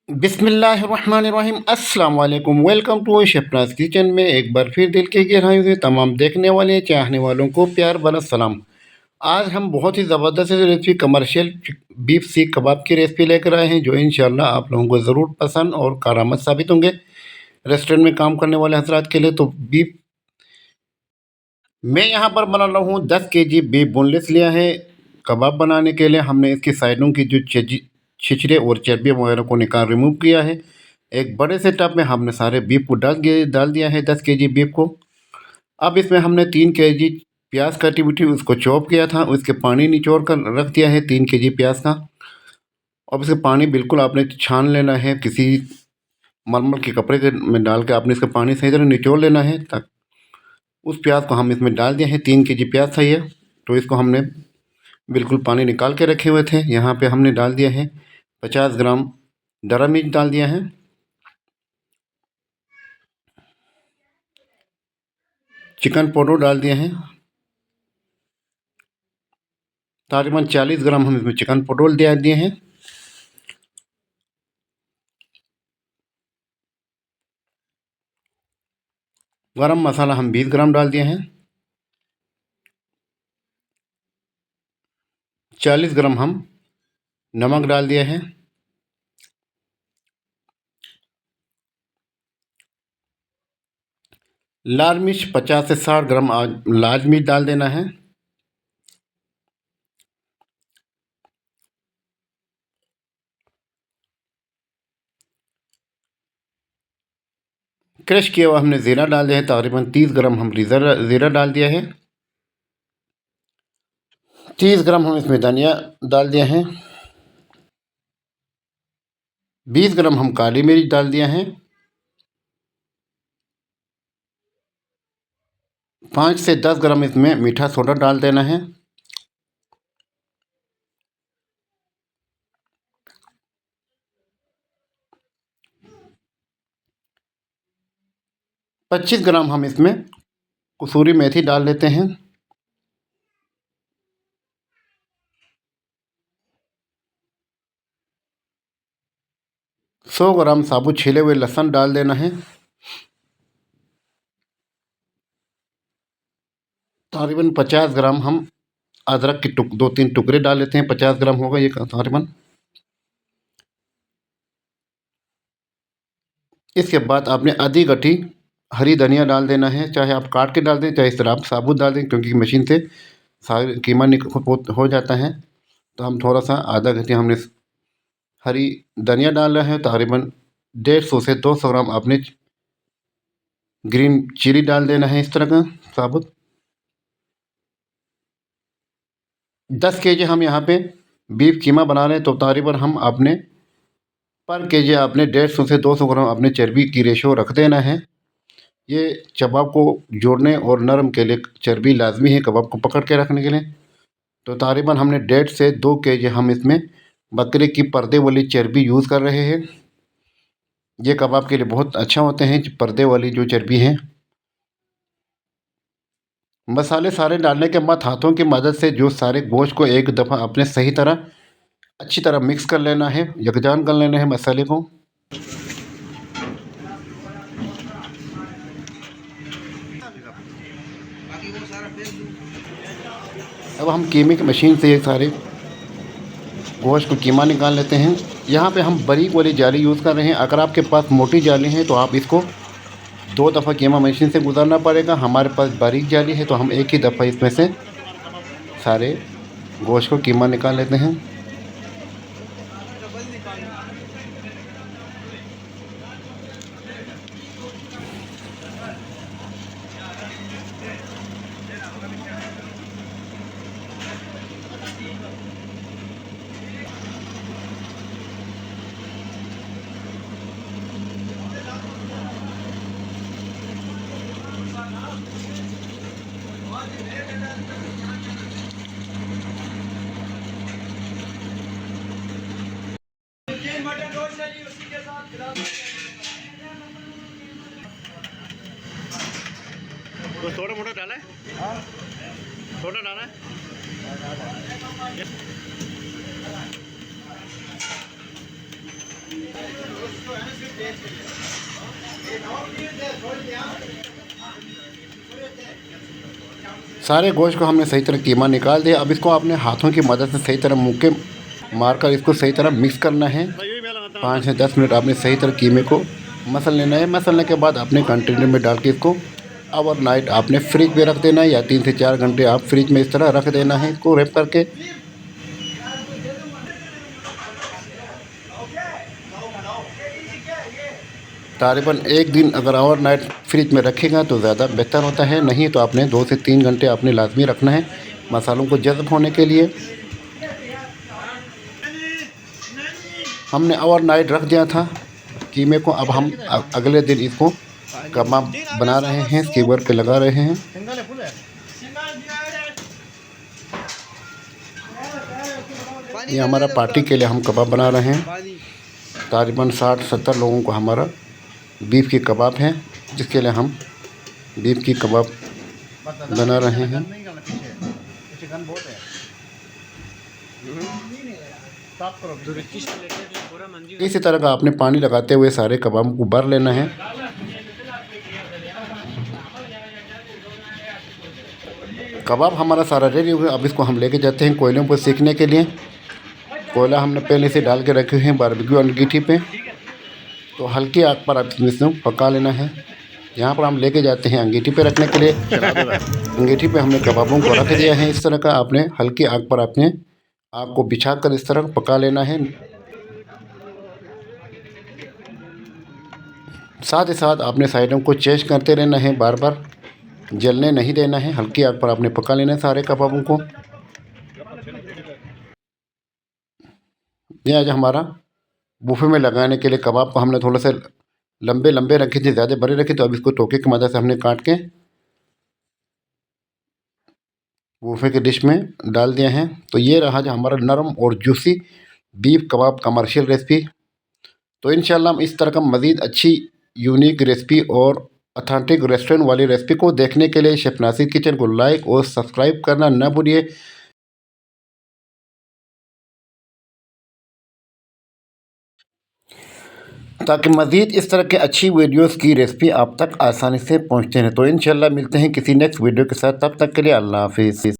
बिस्मिल्लाहिर्रहमानिर्रहीम अस्सलाम वालेकुम। वेलकम टू शेफनाज किचन में एक बार फिर दिल की गहराइयों से तमाम देखने वाले चाहने वालों को प्यार भरा सलाम। आज हम बहुत ही ज़बरदस्त रेसिपी कमर्शियल बीफ सीख कबाब की रेसिपी लेकर आए हैं जो इंशाल्लाह आप लोगों को ज़रूर पसंद और कारामद साबित होंगे। रेस्टोरेंट में काम करने वाले हजरात के लिए तो बीफ मैं यहाँ पर बना रहा हूँ 10 kg बीफ बोनलेस लिया है। कबाब बनाने के लिए हमने इसकी साइडों की जो छिछरे और चर्बी वगैरह को निकाल रिमूव किया है। एक बड़े से टब में हमने सारे बीफ को डाल दिया है 10 kg बीफ को। अब इसमें हमने 3 kg प्याज कटी हुई उसको चॉप किया था, उसके पानी निचोड़ कर रख दिया है 3 kg प्याज का। अब इसका पानी बिल्कुल आपने छान लेना है, किसी मलमल के कपड़े के में डाल के आपने इसका पानी सही तरह निचोड़ लेना है। तक उस प्याज को हम इसमें डाल दिए हैं। 3 kg प्याज था ये, तो इसको हमने बिल्कुल पानी निकाल के रखे हुए थे। यहाँ पे हमने डाल दिया है 50 ग्राम डरा मिर्च डाल दिया है, चिकन पाउडर डाल दिया है, तकरीबन 40 ग्राम हम इसमें चिकन पाउडर दिए हैं। गरम मसाला हम 20 ग्राम डाल दिए हैं। 40 ग्राम हम नमक डाल दिया है। लाल मिर्च 50 से 60 ग्राम लाल मिर्च डाल देना है। क्रश किया हुआ हमने ज़ीरा डाल दिया है, तकरीबन 30 ग्राम हम ज़ीरा डाल दिया है। 30 ग्राम हम इसमें धनिया डाल दिया है। 20 ग्राम हम काली मिर्च डाल दिया है। 5 से 10 ग्राम इसमें मीठा सोडा डाल देना है। पच्चीस ग्राम हम इसमें कसूरी मेथी डाल लेते हैं। 100 ग्राम साबुत छिले हुए लहसुन डाल देना है। तकरीबन 50 ग्राम हम अदरक के 2-3 टुकड़े डाल लेते हैं। 50 ग्राम होगा ये तकरीबन। इसके बाद आपने आधी गठी हरी धनिया डाल देना है, चाहे आप काट के डाल दें चाहे इस तरह आप साबुत डाल दें, क्योंकि मशीन से सारे कीमा हो जाता है। तो हम थोड़ा सा आधा गठी हमने हरी धनिया डाल रहे हैं। तकरीबन 150 से 200 ग्राम आपने ग्रीन चिली डाल देना है, इस तरह का साबुत। 10 kg हम यहाँ पे बीफ कीमा बना रहे हैं, तो तकरीबन हम आपने पर केजी आपने 150 से 200 ग्राम अपने चर्बी की रेशो रख देना है। ये कबाब को जोड़ने और नरम के लिए चर्बी लाजमी है कबाब को पकड़ के रखने के लिए। तो तकरीबन हमने 1.5 से 2 kg हम इसमें बकरे की पर्दे वाली चर्बी यूज़ कर रहे हैं। ये कबाब के लिए बहुत अच्छा होते हैं पर्दे वाली जो चर्बी है। मसाले सारे डालने के बाद हाथों की मदद से जो सारे गोश्त को एक दफ़ा अपने सही तरह अच्छी तरह मिक्स कर लेना है, यकजान कर लेना है मसाले को। अब हम कीमे की मशीन से ये सारे गोश्त को कीमा निकाल लेते हैं। यहाँ पे हम बारीक वाली जाली यूज़ कर रहे हैं। अगर आपके पास मोटी जाली है तो आप इसको 2 दफ़ा कीमा मशीन से गुजारना पड़ेगा। हमारे पास बारीक जाली है तो हम एक ही दफ़ा इसमें से सारे गोश्त को कीमा निकाल लेते हैं। तो थोड़ा मोटा डाला है, थोड़ा डाला है। सारे गोश्त को हमने सही तरह कीमा निकाल दिया। अब इसको अपने हाथों की मदद से सही तरह मुँह के मारकर इसको सही तरह मिक्स करना है। 5 से 10 मिनट आपने सही तरह कीमे को मसल लेना है। मसलने के बाद अपने कंटेनर में डाल के इसको ओवरनाइट आपने फ्रिज में रख देना है, या 3 से 4 घंटे आप फ्रिज में इस तरह रख देना है इसको रैप करके। तकरीबन 1 दिन अगर ओवरनाइट फ्रिज में रखेगा तो ज़्यादा बेहतर होता है, नहीं तो आपने 2 से 3 घंटे आपने लाजमी रखना है मसालों को जज़्ब होने के लिए। हमने ओवरनाइट रख दिया था कीमे को। अब हम अगले दिन इसको कबाब बना रहे हैं, स्कीवर पे लगा रहे हैं। ये हमारा पार्टी के लिए हम कबाब बना रहे हैं। तकरीबन 60-70 लोगों को हमारा बीफ की कबाब है, जिसके लिए हम बीफ की कबाब बना रहे हैं। इसी तरह का आपने पानी लगाते हुए सारे कबाब को भर लेना है। कबाब हमारा सारा रेडी हो गया। अब इसको हम लेके जाते हैं कोयलों पर सेकने के लिए। कोयला हमने पहले से डाल के रखे हैं बारबेक्यू अंगीठी पे, तो हल्की आग पर आप इसमें पका लेना है। यहाँ पर हम लेके जाते हैं अंगीठी पे रखने के लिए। अंगीठी पे हमने कबाबों को रख दिया है। इस तरह का आपने हल्की आग पर आपने आग को बिछा कर इस तरह पका लेना है। साथ ही साथ आपने साइडों को चेंज करते रहना है, बार बार जलने नहीं देना है। हल्की आग पर आपने पका लेना है सारे कबाबों को। ये आज हमारा बुफे में लगाने के लिए कबाब को हमने थोड़ा सा लंबे लंबे रखे थे, ज़्यादा बड़े रखे, तो अब इसको टोके की मदद से हमने काट के बुफे के डिश में डाल दिया है। तो ये रहा जो हमारा नरम और जूसी बीफ कबाब कमर्शियल रेसिपी। तो इंशाल्लाह हम इस तरह का मज़ीद अच्छी यूनिक रेसिपी और ऑथेंटिक रेस्टोरेंट वाली रेसिपी को देखने के लिए शेफ़ नासिर किचन को लाइक और सब्सक्राइब करना न भूलिए, ताकि मज़ीद इस तरह के अच्छी वीडियोस की रेसिपी आप तक आसानी से पहुंचते रहें। तो इंशाल्लाह मिलते हैं किसी नेक्स्ट वीडियो के साथ, तब तक के लिए अल्लाह हाफिज़।